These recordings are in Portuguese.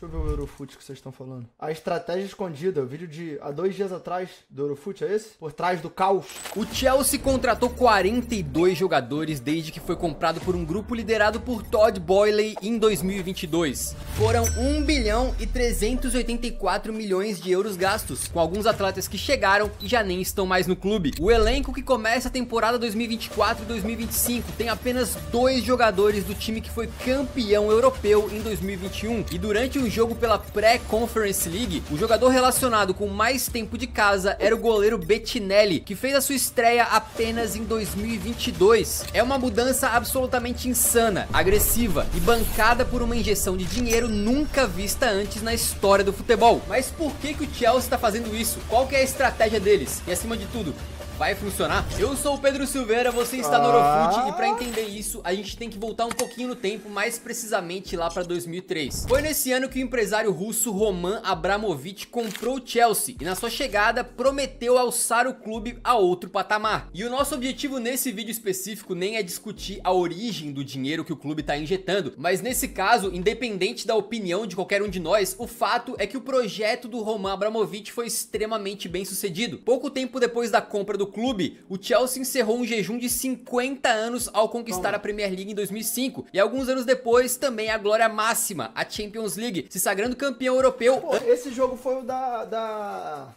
Deixa eu ver o Eurofute que vocês estão falando. A estratégia escondida, o vídeo de há 2 dias atrás do Eurofute, é esse? Por trás do caos. O Chelsea contratou 42 jogadores desde que foi comprado por um grupo liderado por Todd Boehly em 2022. Foram 1 bilhão e 384 milhões de euros gastos, com alguns atletas que chegaram e já nem estão mais no clube. O elenco que começa a temporada 2024 e 2025 tem apenas 2 jogadores do time que foi campeão europeu em 2021 e durante um jogo pela Pré-Conference League, o jogador relacionado com mais tempo de casa era o goleiro Bettinelli, que fez a sua estreia apenas em 2022. É uma mudança absolutamente insana, agressiva e bancada por uma injeção de dinheiro nunca vista antes na história do futebol. Mas por que o Chelsea está fazendo isso? Qual que é a estratégia deles? E acima de tudo, vai funcionar? Eu sou o Pedro Silveira, você está no Eurofute e para entender isso, a gente tem que voltar um pouquinho no tempo, mais precisamente lá para 2003. Foi nesse ano que o empresário russo Roman Abramovich comprou o Chelsea e na sua chegada prometeu alçar o clube a outro patamar. E o nosso objetivo nesse vídeo específico nem é discutir a origem do dinheiro que o clube está injetando, mas nesse caso, independente da opinião de qualquer um de nós, o fato é que o projeto do Roman Abramovich foi extremamente bem sucedido. Pouco tempo depois da compra do clube, o Chelsea encerrou um jejum de 50 anos ao conquistar a Premier League em 2005 e alguns anos depois também a glória máxima, a Champions League, se sagrando campeão europeu. Pô, esse jogo foi o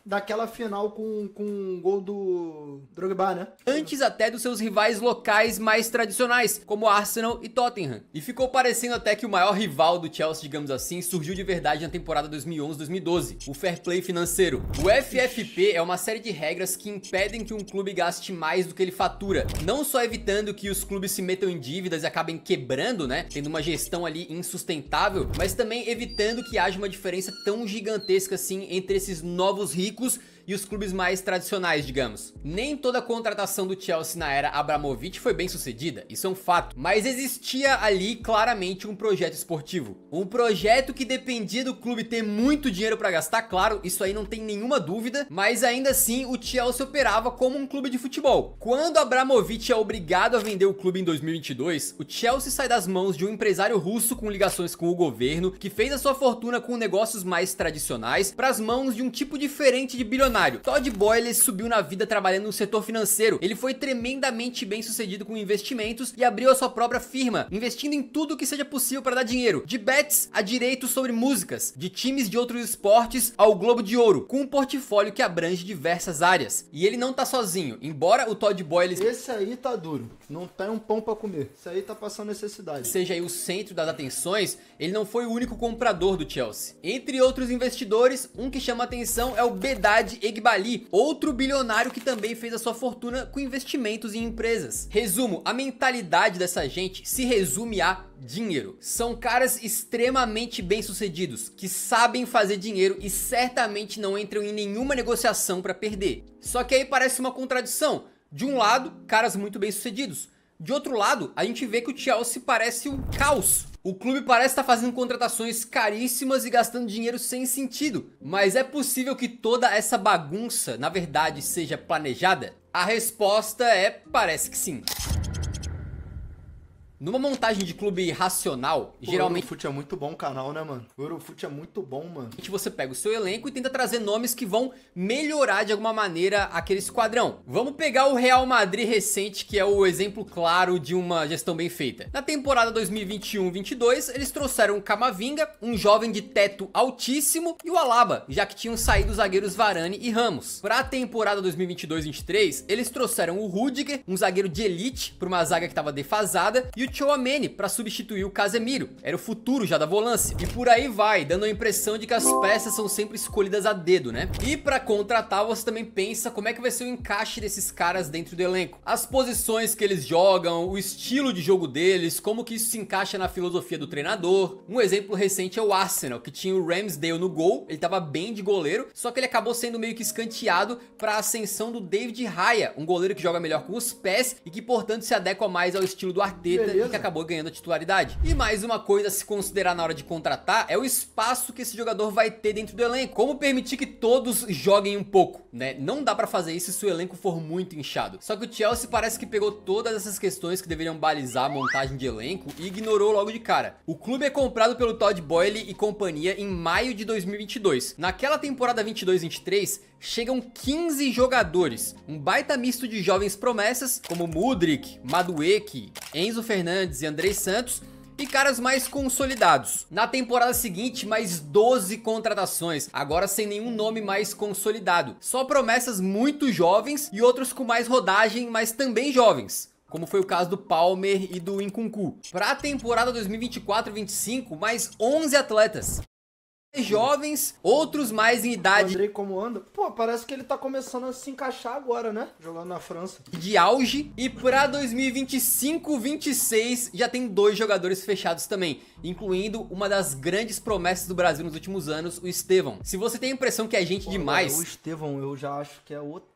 daquela final com o gol do Drogba, né? Antes até dos seus rivais locais mais tradicionais, como Arsenal e Tottenham. E ficou parecendo até que o maior rival do Chelsea, digamos assim, surgiu de verdade na temporada 2011-2012, o fair play financeiro. O FFP é uma série de regras que impedem que um clube gaste mais do que ele fatura, não só evitando que os clubes se metam em dívidas e acabem quebrando, né, tendo uma gestão ali insustentável, mas também evitando que haja uma diferença tão gigantesca assim entre esses novos ricos e os clubes mais tradicionais, digamos. Nem toda a contratação do Chelsea na era Abramovich foi bem sucedida, isso é um fato, mas existia ali claramente um projeto esportivo, um projeto que dependia do clube ter muito dinheiro para gastar, claro, isso aí não tem nenhuma dúvida, mas ainda assim o Chelsea operava como um clube de futebol. Quando Abramovich é obrigado a vender o clube em 2022, o Chelsea sai das mãos de um empresário russo com ligações com o governo, que fez a sua fortuna com negócios mais tradicionais, para as mãos de um tipo diferente de bilionário. Todd Boehly subiu na vida trabalhando no setor financeiro, ele foi tremendamente bem sucedido com investimentos e abriu a sua própria firma, investindo em tudo que seja possível para dar dinheiro, de bets a direitos sobre músicas, de times de outros esportes ao Globo de Ouro, com um portfólio que abrange diversas áreas. E ele não tá sozinho, embora o Todd Boehly... Esse aí tá duro, não tem um pão pra comer, esse aí tá passando necessidade. Seja aí o centro das atenções, ele não foi o único comprador do Chelsea. Entre outros investidores, um que chama atenção é o Behdad Eghbali, outro bilionário que também fez a sua fortuna com investimentos em empresas. Resumo, a mentalidade dessa gente se resume a dinheiro. São caras extremamente bem-sucedidos, que sabem fazer dinheiro e certamente não entram em nenhuma negociação para perder. Só que aí parece uma contradição. De um lado, caras muito bem-sucedidos. De outro lado, a gente vê que o Chelsea parece um caos. O clube parece estar fazendo contratações caríssimas e gastando dinheiro sem sentido. Mas é possível que toda essa bagunça, na verdade, seja planejada? A resposta é: parece que sim. Numa montagem de clube racional, geralmente... O Eurofute é muito bom o canal, né, mano? O Eurofute é muito bom, mano. Você pega o seu elenco e tenta trazer nomes que vão melhorar de alguma maneira aquele esquadrão. Vamos pegar o Real Madrid recente, que é o exemplo claro de uma gestão bem feita. Na temporada 2021-22, eles trouxeram o Camavinga, um jovem de teto altíssimo, e o Alaba, já que tinham saído os zagueiros Varane e Ramos. Para a temporada 2022-23, eles trouxeram o Rudiger, um zagueiro de elite, para uma zaga que estava defasada, e o Tchouaméni para substituir o Casemiro, era o futuro já da volância. E por aí vai, dando a impressão de que as peças são sempre escolhidas a dedo, né? E para contratar, você também pensa como é que vai ser o encaixe desses caras dentro do elenco. As posições que eles jogam, o estilo de jogo deles, como que isso se encaixa na filosofia do treinador. Um exemplo recente é o Arsenal, que tinha o Ramsdale no gol, ele tava bem de goleiro, só que ele acabou sendo meio que escanteado para a ascensão do David Raya, um goleiro que joga melhor com os pés e que portanto se adequa mais ao estilo do Arteta certeza. e que acabou ganhando a titularidade. E mais uma coisa a se considerar na hora de contratar é o espaço que esse jogador vai ter dentro do elenco. Como permitir que todos joguem um pouco, né? Não dá pra fazer isso se o elenco for muito inchado. Só que o Chelsea parece que pegou todas essas questões que deveriam balizar a montagem de elenco e ignorou logo de cara. O clube é comprado pelo Todd Boehly e companhia em maio de 2022. Naquela temporada 22-23, chegam 15 jogadores, um baita misto de jovens promessas como Mudryk, Madueke, Enzo Fernandes e Andrei Santos, e caras mais consolidados. Na temporada seguinte, mais 12 contratações, agora sem nenhum nome mais consolidado. Só promessas muito jovens e outros com mais rodagem, mas também jovens, como foi o caso do Palmer e do Nkunku. Para a temporada 2024-25, mais 11 atletas. Jovens, outros mais em idade. O Andrei como anda? Pô, parece que ele tá começando a se encaixar agora, né? Jogando na França. De auge. E pra 2025-26 já tem 2 jogadores fechados também, incluindo uma das grandes promessas do Brasil nos últimos anos, o Estevão. Se você tem a impressão que é gente demais... O Estevão eu já acho que é outra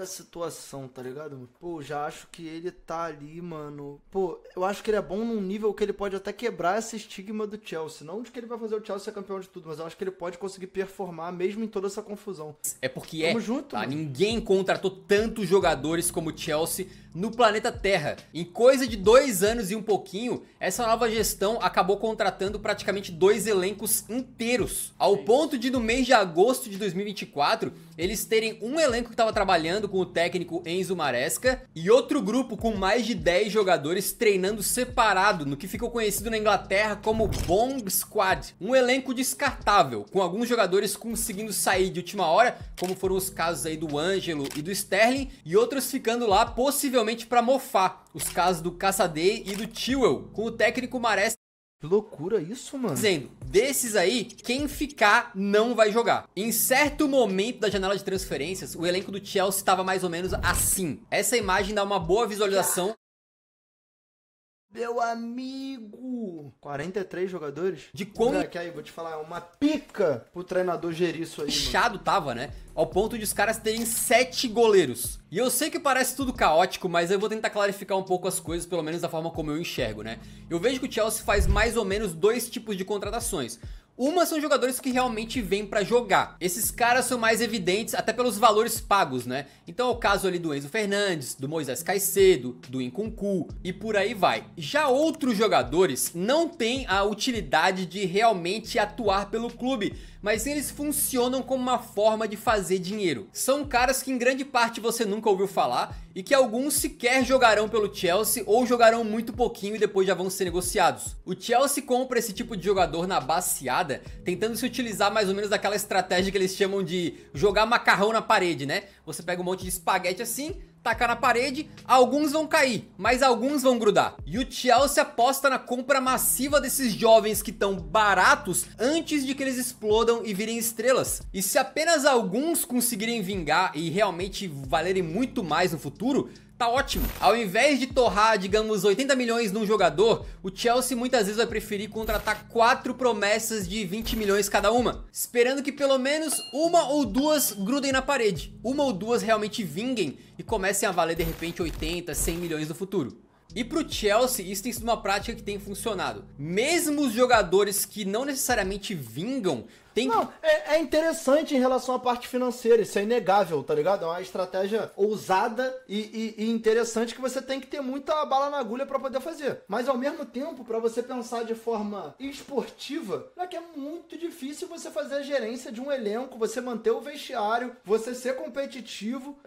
situação, tá ligado? Pô, já acho que ele tá ali, mano. Pô, eu acho que ele é bom num nível que ele pode até quebrar esse estigma do Chelsea. Não de que ele vai fazer o Chelsea ser campeão de tudo, mas eu acho que ele pode conseguir performar mesmo em toda essa confusão. É porque Tamo junto, tá? mano. Ninguém contratou tantos jogadores como o Chelsea no planeta Terra. Em coisa de 2 anos e um pouquinho, essa nova gestão acabou contratando praticamente 2 elencos inteiros. Ao ponto de no mês de agosto de 2024, eles terem um elenco que estava trabalhando com o técnico Enzo Maresca e outro grupo com mais de 10 jogadores treinando separado no que ficou conhecido na Inglaterra como Bomb Squad. Um elenco descartável, com alguns jogadores conseguindo sair de última hora, como foram os casos aí do Ângelo e do Sterling, e outros ficando lá possivelmente para mofar, os casos do Casadei e do Chilwell, com o técnico Maresca. Que loucura isso, mano. Dizendo, desses aí, quem ficar não vai jogar. Em certo momento da janela de transferências, o elenco do Chelsea estava mais ou menos assim. Essa imagem dá uma boa visualização. Meu amigo! 43 jogadores? De como Moleque, aí, vou te falar, é uma pica pro treinador gerir isso aí, mano. inchado tava, né? Ao ponto de os caras terem 7 goleiros. E eu sei que parece tudo caótico, mas eu vou tentar clarificar um pouco as coisas, pelo menos da forma como eu enxergo, né? Eu vejo que o Chelsea faz mais ou menos 2 tipos de contratações. Uma são jogadores que realmente vêm pra jogar. Esses caras são mais evidentes até pelos valores pagos, né? Então é o caso ali do Enzo Fernandes, do Moisés Caicedo, do Nkunku e por aí vai. Já outros jogadores não têm a utilidade de realmente atuar pelo clube, mas eles funcionam como uma forma de fazer dinheiro. São caras que em grande parte você nunca ouviu falar e que alguns sequer jogarão pelo Chelsea ou jogarão muito pouquinho e depois já vão ser negociados. O Chelsea compra esse tipo de jogador na baseada, tentando se utilizar mais ou menos daquela estratégia que eles chamam de jogar macarrão na parede, né? Você pega um monte de espaguete assim, tacar na parede, alguns vão cair, mas alguns vão grudar. E o Chelsea aposta na compra massiva desses jovens que estão baratos antes de que eles explodam e virem estrelas. E se apenas alguns conseguirem vingar e realmente valerem muito mais no futuro, tá ótimo. Ao invés de torrar, digamos, 80 milhões num jogador, o Chelsea muitas vezes vai preferir contratar 4 promessas de 20 milhões cada uma, esperando que pelo menos uma ou duas grudem na parede, uma ou duas realmente vinguem e comecem a valer de repente 80, 100 milhões no futuro. E pro Chelsea isso tem sido uma prática que tem funcionado. Mesmo os jogadores que não necessariamente vingam, Não, é interessante em relação à parte financeira, isso é inegável, tá ligado? É uma estratégia ousada e interessante que você tem que ter muita bala na agulha pra poder fazer. Mas ao mesmo tempo, pra você pensar de forma esportiva, é que é muito difícil você fazer a gerência de um elenco, você manter o vestiário, você ser competitivo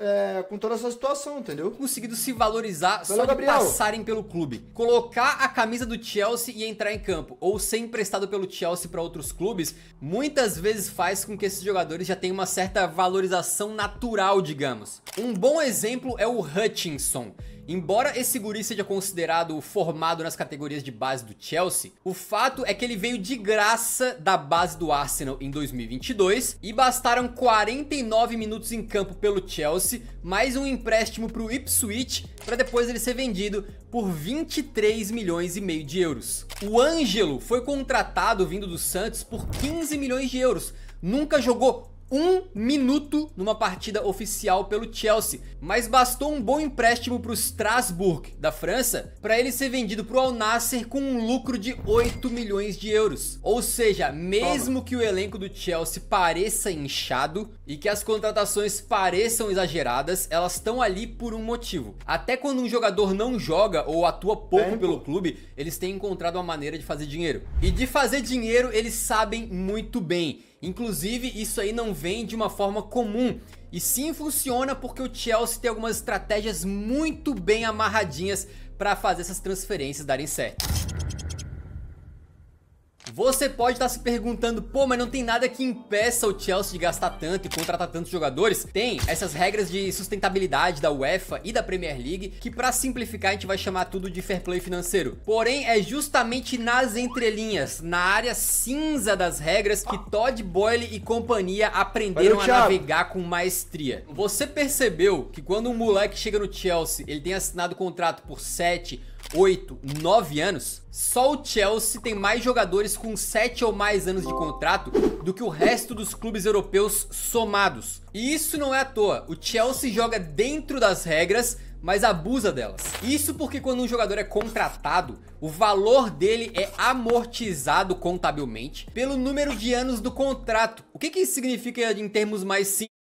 com toda essa situação, entendeu? Conseguido se valorizar Valeu, só de Gabriel. passarem pelo clube. Colocar a camisa do Chelsea e entrar em campo, ou ser emprestado pelo Chelsea para outros clubes, muitas vezes faz com que esses jogadores já tenham uma certa valorização natural, digamos. Um bom exemplo é o Hutchinson. Embora esse guri seja considerado formado nas categorias de base do Chelsea, o fato é que ele veio de graça da base do Arsenal em 2022 e bastaram 49 minutos em campo pelo Chelsea, mais um empréstimo para o Ipswich, para depois ele ser vendido por 23 milhões e meio de euros. O Ângelo foi contratado vindo do Santos por 15 milhões de euros, nunca jogou um minuto numa partida oficial pelo Chelsea, mas bastou um bom empréstimo para o Strasbourg da França para ele ser vendido para o Al Nassr com um lucro de 8 milhões de euros. Ou seja, mesmo que o elenco do Chelsea pareça inchado e que as contratações pareçam exageradas, elas estão ali por um motivo. Até quando um jogador não joga ou atua pouco pelo clube, eles têm encontrado uma maneira de fazer dinheiro. E de fazer dinheiro eles sabem muito bem. Inclusive, isso aí não vem de uma forma comum. E sim funciona porque o Chelsea tem algumas estratégias muito bem amarradinhas para fazer essas transferências darem certo. Você pode estar se perguntando, pô, mas não tem nada que impeça o Chelsea de gastar tanto e contratar tantos jogadores? Tem essas regras de sustentabilidade da UEFA e da Premier League, que para simplificar a gente vai chamar tudo de fair play financeiro. Porém, é justamente nas entrelinhas, na área cinza das regras, que Todd Boehly e companhia aprenderam a navegar com maestria. Você percebeu que quando um moleque chega no Chelsea, ele tem assinado contrato por 7, 8, 9 anos, só o Chelsea tem mais jogadores com 7 ou mais anos de contrato do que o resto dos clubes europeus somados. E isso não é à toa, o Chelsea joga dentro das regras, mas abusa delas. Isso porque quando um jogador é contratado, o valor dele é amortizado contabilmente pelo número de anos do contrato. O que isso significa em termos mais simples?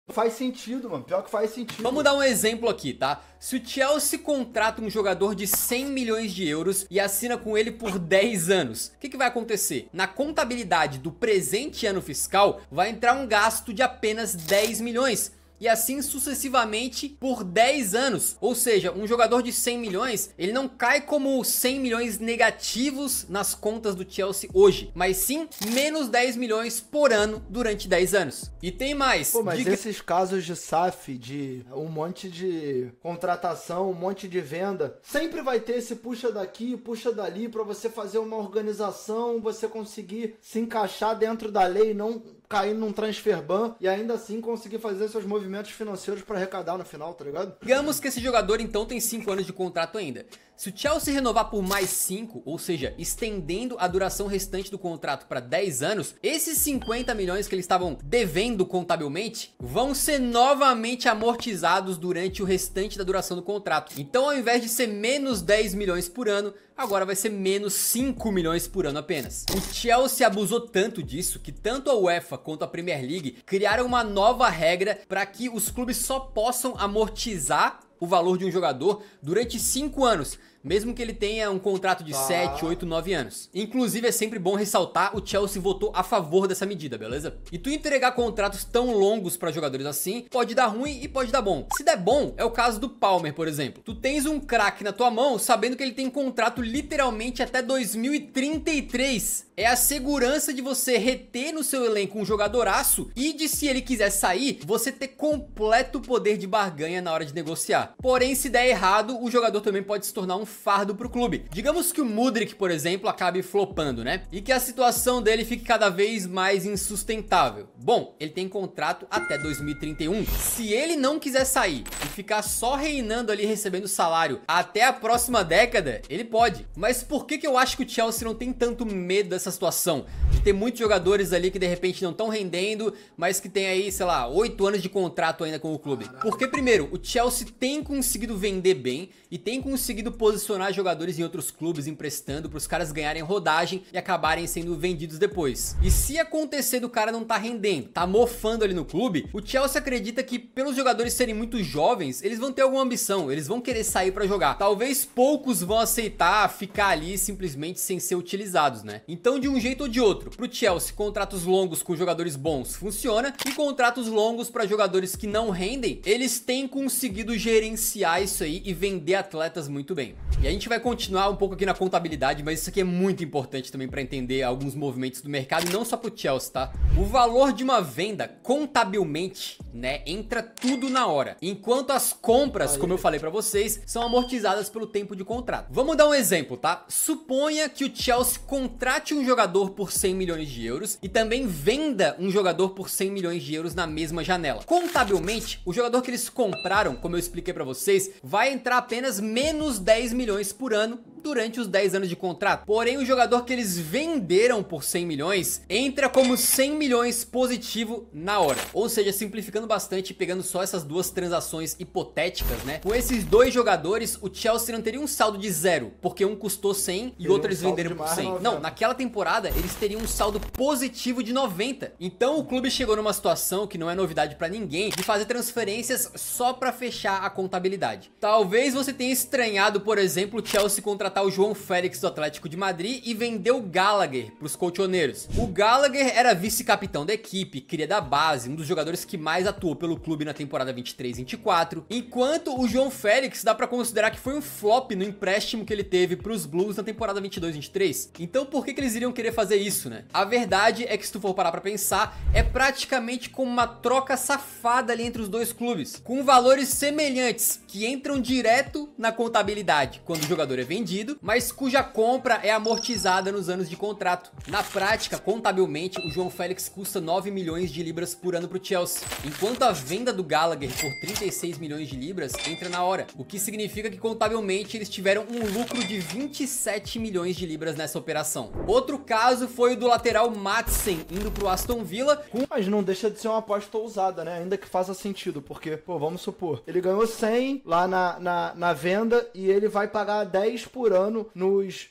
Faz sentido, mano. Pior que faz sentido. Vamos dar um exemplo aqui, tá? Se o Chelsea contrata um jogador de 100 milhões de euros e assina com ele por 10 anos, o que vai acontecer? Na contabilidade do presente ano fiscal, vai entrar um gasto de apenas 10 milhões. E assim sucessivamente por 10 anos. Ou seja, um jogador de 100 milhões, ele não cai como 100 milhões negativos nas contas do Chelsea hoje, mas sim menos 10 milhões por ano durante 10 anos. E tem mais. Pô, mas esses casos de SAF, de um monte de contratação, um monte de venda, sempre vai ter esse puxa daqui, puxa dali, pra você fazer uma organização, você conseguir se encaixar dentro da lei, não cair num transfer ban e ainda assim conseguir fazer seus movimentos financeiros para arrecadar no final, tá ligado? Digamos que esse jogador então tem 5 anos de contrato ainda. Se o Chelsea renovar por mais 5, ou seja, estendendo a duração restante do contrato para 10 anos, esses 50 milhões que eles estavam devendo contabilmente vão ser novamente amortizados durante o restante da duração do contrato. Então, ao invés de ser menos 10 milhões por ano, agora vai ser menos 5 milhões por ano apenas. O Chelsea abusou tanto disso que tanto a UEFA quanto a Premier League criaram uma nova regra para que os clubes só possam amortizar o valor de um jogador durante 5 anos, mesmo que ele tenha um contrato de 7, 8, 9 anos. Inclusive é sempre bom ressaltar, o Chelsea votou a favor dessa medida, beleza? E tu entregar contratos tão longos para jogadores assim, pode dar ruim e pode dar bom. Se der bom, é o caso do Palmer, por exemplo. Tu tens um craque na tua mão, sabendo que ele tem contrato literalmente até 2033. É a segurança de você reter no seu elenco um jogadoraço e de, se ele quiser sair, você ter completo poder de barganha na hora de negociar. Porém, se der errado, o jogador também pode se tornar um fardo pro clube. Digamos que o Mudryk, por exemplo, acabe flopando, né? E que a situação dele fique cada vez mais insustentável. Bom, ele tem contrato até 2031. Se ele não quiser sair e ficar só reinando ali recebendo salário até a próxima década, ele pode. Mas por que eu acho que o Chelsea não tem tanto medo dessa situação? De ter muitos jogadores ali que de repente não estão rendendo, mas que tem aí, sei lá, 8 anos de contrato ainda com o clube. Porque primeiro, o Chelsea tem conseguido vender bem e tem conseguido posicionar jogadores em outros clubes, emprestando para os caras ganharem rodagem e acabarem sendo vendidos depois. E se acontecer do cara não tá rendendo, tá mofando ali no clube, o Chelsea acredita que pelos jogadores serem muito jovens, eles vão ter alguma ambição, eles vão querer sair para jogar. Talvez poucos vão aceitar ficar ali simplesmente sem ser utilizados, né? Então, de um jeito ou de outro, pro Chelsea, contratos longos com jogadores bons funciona, e contratos longos para jogadores que não rendem, eles têm conseguido gerenciar isso aí e vender atletas muito bem. E a gente vai continuar um pouco aqui na contabilidade, mas isso aqui é muito importante também para entender alguns movimentos do mercado, e não só pro Chelsea, tá? O valor de uma venda, contabilmente, né, entra tudo na hora, enquanto as compras, como eu falei para vocês, são amortizadas pelo tempo de contrato. Vamos dar um exemplo, tá? Suponha que o Chelsea contrate um jogador por 100 milhões de euros e também venda um jogador por 100 milhões de euros na mesma janela. Contabilmente, o jogador que eles compraram, como eu expliquei para vocês, vai entrar apenas menos 10 milhões por ano durante os 10 anos de contrato. Porém, o jogador que eles venderam por 100 milhões entra como 100 milhões positivo na hora. Ou seja, simplificando bastante, pegando só essas duas transações hipotéticas, né? Com esses dois jogadores, o Chelsea não teria um saldo de 0, porque um custou 100 e outro eles venderam por 100. Não, naquela temporada eles teriam um saldo positivo de 90. Então o clube chegou numa situação que não é novidade pra ninguém, de fazer transferências só pra fechar a contabilidade. Talvez você tenha estranhado, por exemplo, o Chelsea contratar o João Félix do Atlético de Madrid e vender o Gallagher pros colchoneiros. O Gallagher era vice-capitão da equipe, cria da base, um dos jogadores que mais atuou pelo clube na temporada 23-24, enquanto o João Félix dá pra considerar que foi um flop no empréstimo que ele teve pros Blues na temporada 22-23. Então por que eles iriam querer fazer isso, né? A verdade é que, se tu for parar pra pensar, é praticamente como uma troca safada ali entre os dois clubes, com valores semelhantes que entram direto na contabilidade quando o jogador é vendido, mas cuja compra é amortizada nos anos de contrato. Na prática, contabilmente, o João Félix custa 9 milhões de libras por ano pro Chelsea, enquanto a venda do Gallagher por 36 milhões de libras entra na hora, o que significa que contabilmente eles tiveram um lucro de 27 milhões de libras nessa operação. Outro caso foi o do lateral Madsen indo pro Aston Villa. Mas não deixa de ser uma aposta ousada, né? Ainda que faça sentido, porque, pô, vamos supor, ele ganhou 100 lá na venda e ele vai pagar 10 por ano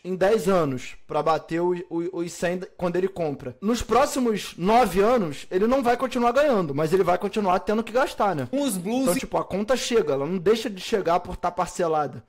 em 10 anos pra bater os 100 quando ele compra. Nos próximos 9 anos, ele não vai continuar ganhando, mas ele vai continuar tendo que gastar, né? Com os Blues... Então, tipo, a conta chega, ela não deixa de chegar por estar parcelada.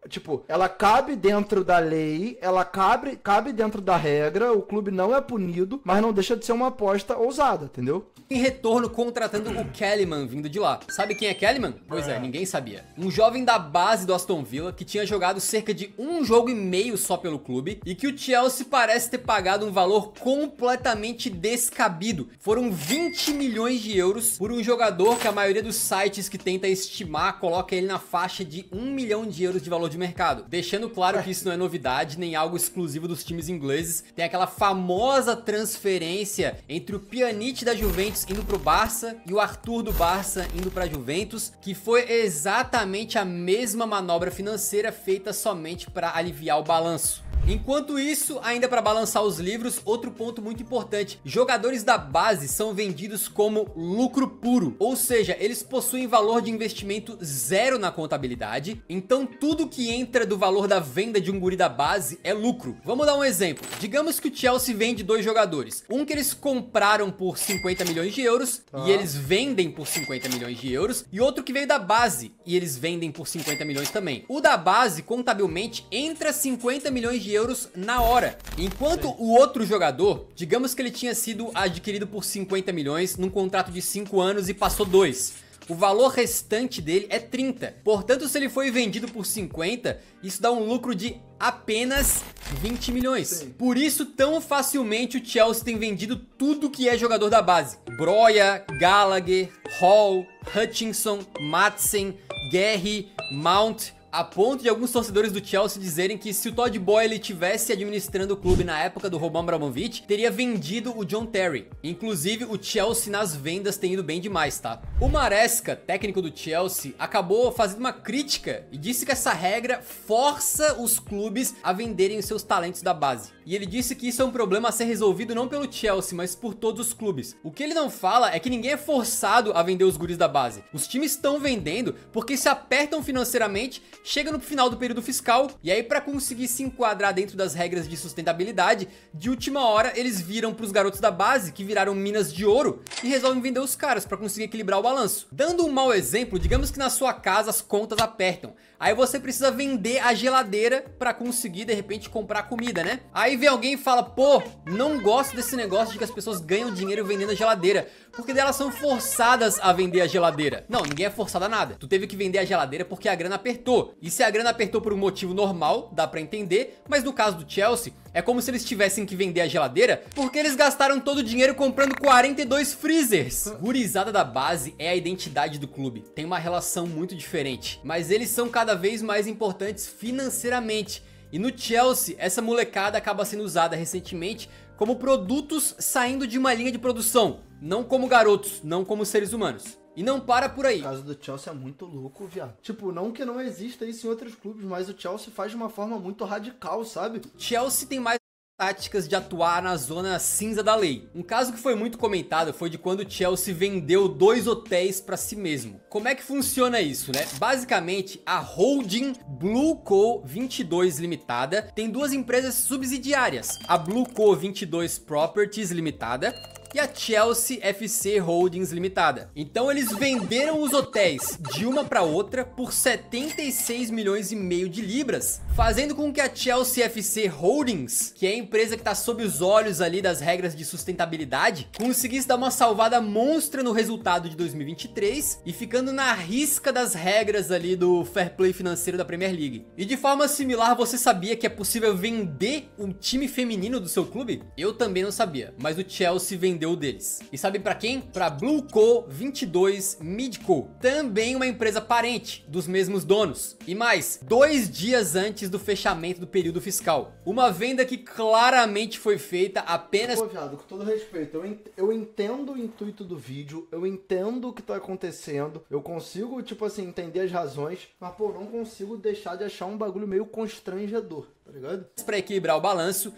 Tipo, ela cabe dentro da lei, ela cabe dentro da regra, o clube não é punido, mas não deixa de ser uma aposta ousada, entendeu? Em retorno, contratando o Kellyman vindo de lá. Sabe quem é Kellyman? Pois é, ninguém sabia. Um jovem da base do Aston Villa que tinha jogado cerca de 1 jogo e meio só pelo clube e que o Chelsea parece ter pagado um valor completamente descabido. Foram 20 milhões de euros por um jogador que a maioria dos sites que tenta estimar coloca ele na faixa de 1 milhão de euros de valor de mercado. Deixando claro que isso não é novidade, nem algo exclusivo dos times ingleses. Tem aquela famosa transferência entre o Pjanic da Juventus indo pro Barça e o Arthur do Barça indo pra Juventus, que foi exatamente a mesma manobra financeira feita somente para aliviar o balanço. Enquanto isso, ainda para balançar os livros, outro ponto muito importante: jogadores da base são vendidos como lucro puro, ou seja, eles possuem valor de investimento zero na contabilidade, então tudo que entra do valor da venda de um guri da base é lucro. Vamos dar um exemplo. Digamos que o Chelsea vende 2 jogadores, um que eles compraram por 50 milhões de euros e eles vendem por 50 milhões de euros, e outro que veio da base e eles vendem por 50 milhões também. O da base, contabilmente, entra 50 milhões de euros na hora, enquanto o outro jogador, digamos que ele tinha sido adquirido por 50 milhões num contrato de 5 anos e passou 2. O valor restante dele é 30. Portanto, se ele foi vendido por 50, isso dá um lucro de apenas 20 milhões. Sim. Por isso, tão facilmente o Chelsea tem vendido tudo que é jogador da base. Broja, Gallagher, Hall, Hutchinson, Madsen, Guerri, Mount, a ponto de alguns torcedores do Chelsea dizerem que se o Todd Boehly tivesse administrando o clube na época do Roman Abramovich, teria vendido o John Terry. Inclusive, o Chelsea nas vendas tem ido bem demais, tá? O Maresca, técnico do Chelsea, acabou fazendo uma crítica e disse que essa regra força os clubes a venderem os seus talentos da base. E ele disse que isso é um problema a ser resolvido não pelo Chelsea, mas por todos os clubes. O que ele não fala é que ninguém é forçado a vender os guris da base. Os times estão vendendo porque se apertam financeiramente, chega no final do período fiscal, e aí para conseguir se enquadrar dentro das regras de sustentabilidade, de última hora eles viram pros garotos da base, que viraram minas de ouro, e resolvem vender os caras para conseguir equilibrar o balanço. Dando um mau exemplo, digamos que na sua casa as contas apertam. Aí você precisa vender a geladeira para conseguir, de repente, comprar comida, né? Aí vem alguém e fala: pô, não gosto desse negócio de que as pessoas ganham dinheiro vendendo a geladeira, porque delas são forçadas a vender a geladeira. Não, ninguém é forçado a nada. Tu teve que vender a geladeira porque a grana apertou. E se a grana apertou por um motivo normal, dá pra entender, mas no caso do Chelsea, é como se eles tivessem que vender a geladeira porque eles gastaram todo o dinheiro comprando 42 freezers. Gurizada da base é a identidade do clube. Tem uma relação muito diferente, mas eles são cada vez mais importantes financeiramente. E no Chelsea, essa molecada acaba sendo usada recentemente como produtos saindo de uma linha de produção, não como garotos, não como seres humanos. E não para por aí. O caso do Chelsea é muito louco, viado. Tipo, não que não exista isso em outros clubes, mas o Chelsea faz de uma forma muito radical, sabe? Chelsea tem mais táticas de atuar na zona cinza da lei. Um caso que foi muito comentado foi de quando o Chelsea vendeu 2 hotéis para si mesmo. Como é que funciona isso, né? Basicamente, a holding Blue Co 22 Limitada tem 2 empresas subsidiárias, a Blue Co 22 Properties Limitada e a Chelsea FC Holdings Limitada. Então eles venderam os hotéis de uma para outra por 76 milhões e meio de libras, fazendo com que a Chelsea FC Holdings, que é a empresa que está sob os olhos ali das regras de sustentabilidade, conseguisse dar uma salvada monstra no resultado de 2023 e ficando na risca das regras ali do fair play financeiro da Premier League. E de forma similar, você sabia que é possível vender um time feminino do seu clube? Eu também não sabia, mas o Chelsea vendeu deles. E sabe pra quem? Pra Blue Co 22 Midco, também uma empresa parente dos mesmos donos. E mais, 2 dias antes do fechamento do período fiscal. Uma venda que claramente foi feita apenas... Pô, viado, com todo respeito, eu entendo o intuito do vídeo, eu entendo o que tá acontecendo, eu consigo, tipo assim, entender as razões, mas pô, não consigo deixar de achar um bagulho meio constrangedor, tá ligado? Pra equilibrar o balanço,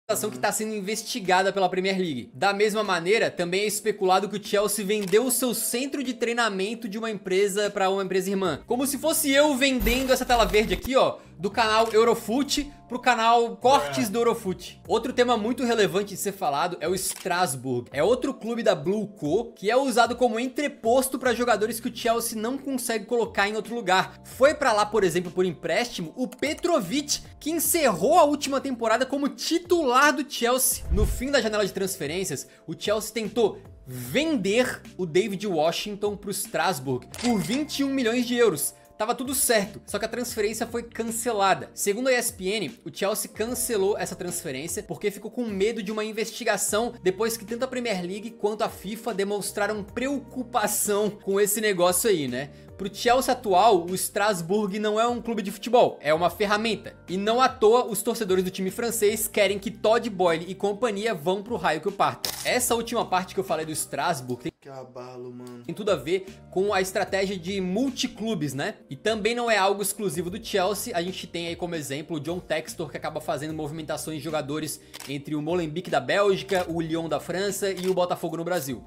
que está sendo investigada pela Premier League. Da mesma maneira, também é especulado que o Chelsea vendeu o seu centro de treinamento de uma empresa para uma empresa irmã. Como se fosse eu vendendo essa tela verde aqui, ó, do canal Eurofoot pro canal Cortes do Eurofoot. Outro tema muito relevante de ser falado é o Strasbourg. É outro clube da Blue Co, que é usado como entreposto para jogadores que o Chelsea não consegue colocar em outro lugar. Foi para lá, por exemplo, por empréstimo, o Petrovic, que encerrou a última temporada como titular do Chelsea. No fim da janela de transferências, o Chelsea tentou vender o David Washington pro Strasbourg por 21 milhões de euros. Tava tudo certo, só que a transferência foi cancelada. Segundo a ESPN, o Chelsea cancelou essa transferência porque ficou com medo de uma investigação depois que tanto a Premier League quanto a FIFA demonstraram preocupação com esse negócio aí, né? Pro Chelsea atual, o Strasbourg não é um clube de futebol, é uma ferramenta. E não à toa, os torcedores do time francês querem que Todd Boehly e companhia vão pro raio que o parta. Essa última parte que eu falei do Strasbourg Que abalo, mano. tem tudo a ver com a estratégia de multiclubes, né? E também não é algo exclusivo do Chelsea. A gente tem aí como exemplo o John Textor, que acaba fazendo movimentações de jogadores entre o Molenbeek da Bélgica, o Lyon da França e o Botafogo no Brasil.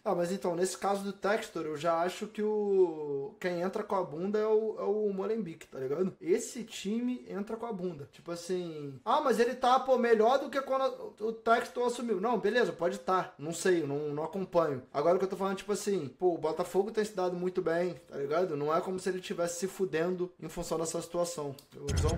Ah, mas então, nesse caso do Textor, eu já acho que quem entra com a bunda é o Molenbeek, tá ligado? Esse time entra com a bunda. Tipo assim... Ah, mas ele tá, pô, melhor do que quando o Textor assumiu. Não, beleza, pode estar. Não sei, não acompanho. Agora o que eu tô falando, tipo assim... Pô, o Botafogo tem se dado muito bem, tá ligado? Não é como se ele estivesse se fudendo em função dessa situação. Então...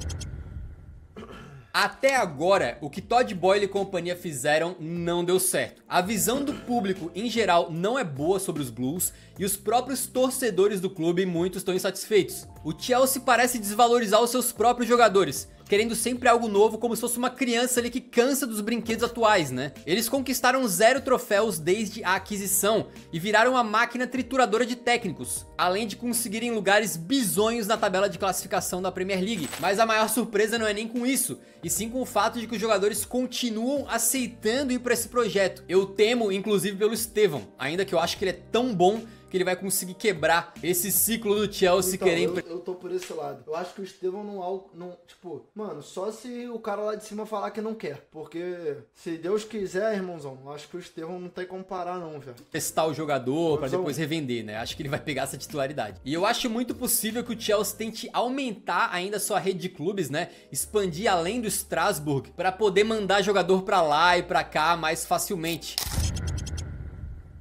Até agora, o que Todd Boehly e companhia fizeram não deu certo. A visão do público em geral não é boa sobre os Blues e os próprios torcedores do clube muitos estão insatisfeitos. O Chelsea parece desvalorizar os seus próprios jogadores, querendo sempre algo novo, como se fosse uma criança ali que cansa dos brinquedos atuais, né? Eles conquistaram 0 troféus desde a aquisição e viraram uma máquina trituradora de técnicos, além de conseguirem lugares bizonhos na tabela de classificação da Premier League. Mas a maior surpresa não é nem com isso, e sim com o fato de que os jogadores continuam aceitando ir para esse projeto. Eu temo, inclusive, pelo Estevão, ainda que eu acho que ele é tão bom que ele vai conseguir quebrar esse ciclo do Chelsea então, querendo... Eu tô por esse lado. Eu acho que o Estevão não... Tipo, mano, só se o cara lá de cima falar que não quer. Porque se Deus quiser, irmãozão, eu acho que o Estevão não tem como parar não, velho. Testar o jogador pra depois revender, né? Acho que ele vai pegar essa titularidade. E eu acho muito possível que o Chelsea tente aumentar ainda a sua rede de clubes, né? Expandir além do Strasbourg pra poder mandar jogador pra lá e pra cá mais facilmente.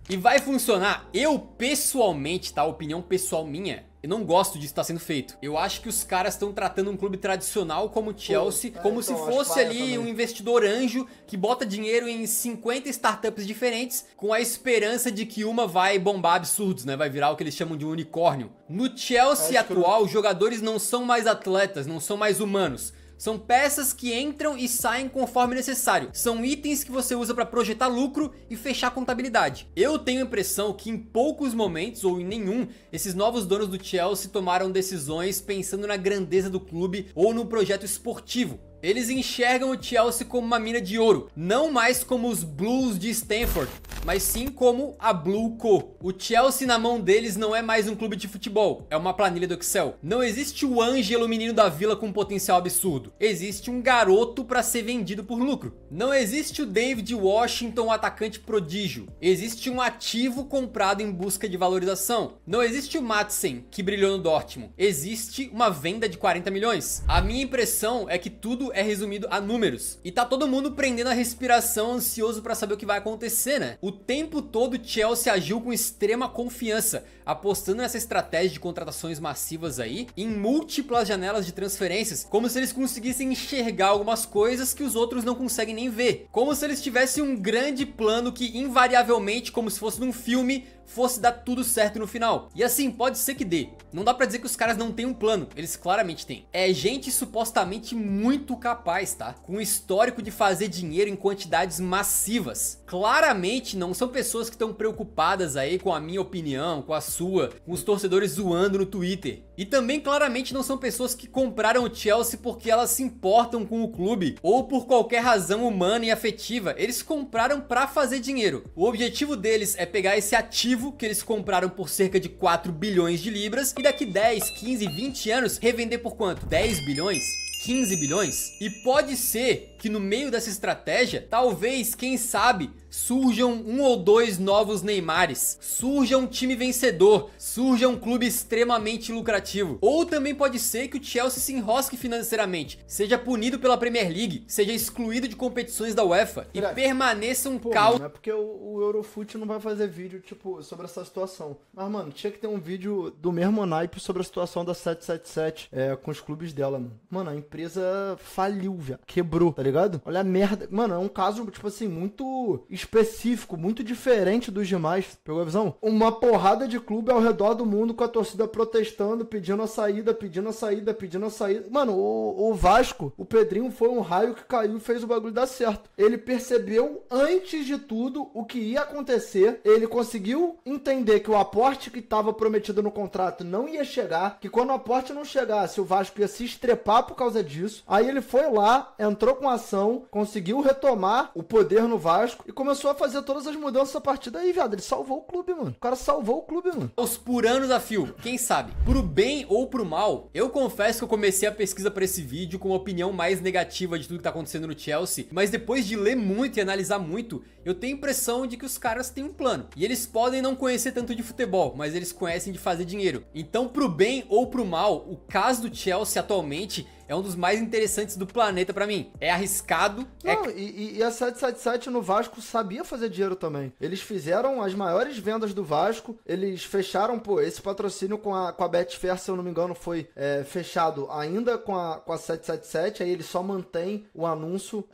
E vai funcionar. Eu pessoalmente, tá? Opinião pessoal minha, eu não gosto disso estar sendo feito. Eu acho que os caras estão tratando um clube tradicional como o Chelsea, como se fosse ali um investidor anjo que bota dinheiro em 50 startups diferentes com a esperança de que uma vai bombar absurdos, né? Vai virar o que eles chamam de um unicórnio. No Chelsea atual, os jogadores não são mais atletas, não são mais humanos. São peças que entram e saem conforme necessário. São itens que você usa para projetar lucro e fechar contabilidade. Eu tenho a impressão que em poucos momentos, ou em nenhum, esses novos donos do Chelsea tomaram decisões pensando na grandeza do clube ou no projeto esportivo. Eles enxergam o Chelsea como uma mina de ouro, não mais como os Blues de Stanford, mas sim como a Blue Co. O Chelsea na mão deles não é mais um clube de futebol, é uma planilha do Excel. Não existe o Ângelo, menino da vila com potencial absurdo. Existe um garoto para ser vendido por lucro. Não existe o David Washington, atacante prodígio. Existe um ativo comprado em busca de valorização. Não existe o Madsen, que brilhou no Dortmund. Existe uma venda de 40 milhões. A minha impressão é que tudo é resumido a números. E tá todo mundo prendendo a respiração, ansioso para saber o que vai acontecer, né? O tempo todo o Chelsea agiu com extrema confiança, apostando nessa estratégia de contratações massivas aí, em múltiplas janelas de transferências, como se eles conseguissem enxergar algumas coisas que os outros não conseguem nem ver. Como se eles tivessem um grande plano que invariavelmente, como se fosse num filme, fosse dar tudo certo no final. E assim, pode ser que dê. Não dá pra dizer que os caras não têm um plano, eles claramente têm. É gente supostamente muito capaz, tá? Com histórico de fazer dinheiro em quantidades massivas. Claramente não são pessoas que estão preocupadas aí com a minha opinião, com a sua, com os torcedores zoando no Twitter. E também claramente não são pessoas que compraram o Chelsea porque elas se importam com o clube ou por qualquer razão humana e afetiva. Eles compraram pra fazer dinheiro. O objetivo deles é pegar esse ativo que eles compraram por cerca de 4 bilhões de libras e daqui 10, 15, 20 anos revender por quanto? 10 bilhões? 15 bilhões? E pode ser que no meio dessa estratégia, talvez, quem sabe, surjam um ou dois novos Neymares, surja um time vencedor, surja um clube extremamente lucrativo. Ou também pode ser que o Chelsea se enrosque financeiramente, seja punido pela Premier League, seja excluído de competições da UEFA e permaneça um caos. Não é porque o Eurofoot não vai fazer vídeo, tipo, sobre essa situação. Mas, mano, tinha que ter um vídeo do mesmo naipe sobre a situação da 777 com os clubes dela, mano. Mano, a empresa faliu, velho. Quebrou, tá ligado? Olha a merda. Mano, é um caso, tipo assim, muito específico, muito diferente dos demais. Pegou a visão? Uma porrada de clube ao redor do mundo com a torcida protestando, pedindo a saída, pedindo a saída, pedindo a saída. Mano, o Vasco, o Pedrinho foi um raio que caiu e fez o bagulho dar certo. Ele percebeu antes de tudo o que ia acontecer. Ele conseguiu entender que o aporte que estava prometido no contrato não ia chegar, que quando o aporte não chegasse, o Vasco ia se estrepar por causa disso. Aí ele foi lá, entrou com ação, conseguiu retomar o poder no Vasco e começou a fazer todas as mudanças a partir daí, viado. Ele salvou o clube, mano. O cara salvou o clube, mano. Os por anos a fio, quem sabe? Pro bem ou pro mal, eu confesso que eu comecei a pesquisa para esse vídeo com uma opinião mais negativa de tudo que tá acontecendo no Chelsea, mas depois de ler muito e analisar muito, eu tenho a impressão de que os caras têm um plano. E eles podem não conhecer tanto de futebol, mas eles conhecem de fazer dinheiro. Então, pro bem ou pro mal, o caso do Chelsea atualmente é um dos mais interessantes do planeta pra mim. É arriscado. Não, e a 777 no Vasco sabia fazer dinheiro também. Eles fizeram as maiores vendas do Vasco. Eles fecharam, pô, esse patrocínio com a Betfair, se eu não me engano, foi fechado ainda com a 777. Aí eles só mantém o anúncio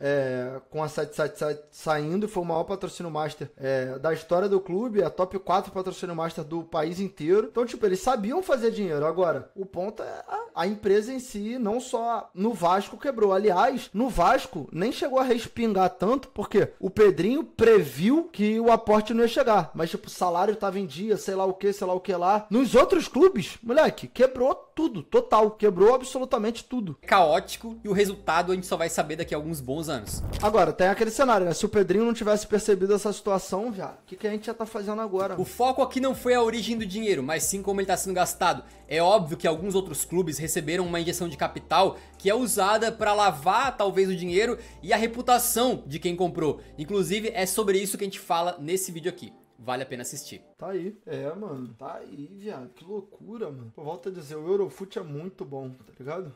com a 777 saindo. Foi o maior patrocínio master da história do clube. A top 4 patrocínio master do país inteiro. Então, tipo, eles sabiam fazer dinheiro. Agora, o ponto é a empresa em si, não só no Vasco quebrou. Aliás, no Vasco nem chegou a respingar tanto, porque o Pedrinho previu que o aporte não ia chegar. Mas, tipo, o salário tava em dia, sei lá o que lá. Nos outros clubes, moleque, quebrou tudo, total. Quebrou absolutamente tudo. Caótico e o resultado a gente só vai saber daqui a alguns bons anos. Agora, tem aquele cenário, né? Se o Pedrinho não tivesse percebido essa situação, viado, o que a gente já tá fazendo agora? O foco aqui não foi a origem do dinheiro, mas sim como ele tá sendo gastado. É óbvio que alguns outros clubes receberam uma injeção de capital que é usada para lavar talvez o dinheiro e a reputação de quem comprou. Inclusive é sobre isso que a gente fala nesse vídeo aqui. Vale a pena assistir. Tá aí. Mano. Tá aí, viado. Que loucura, mano. Pô, volto a dizer, o Eurofoot é muito bom, tá ligado?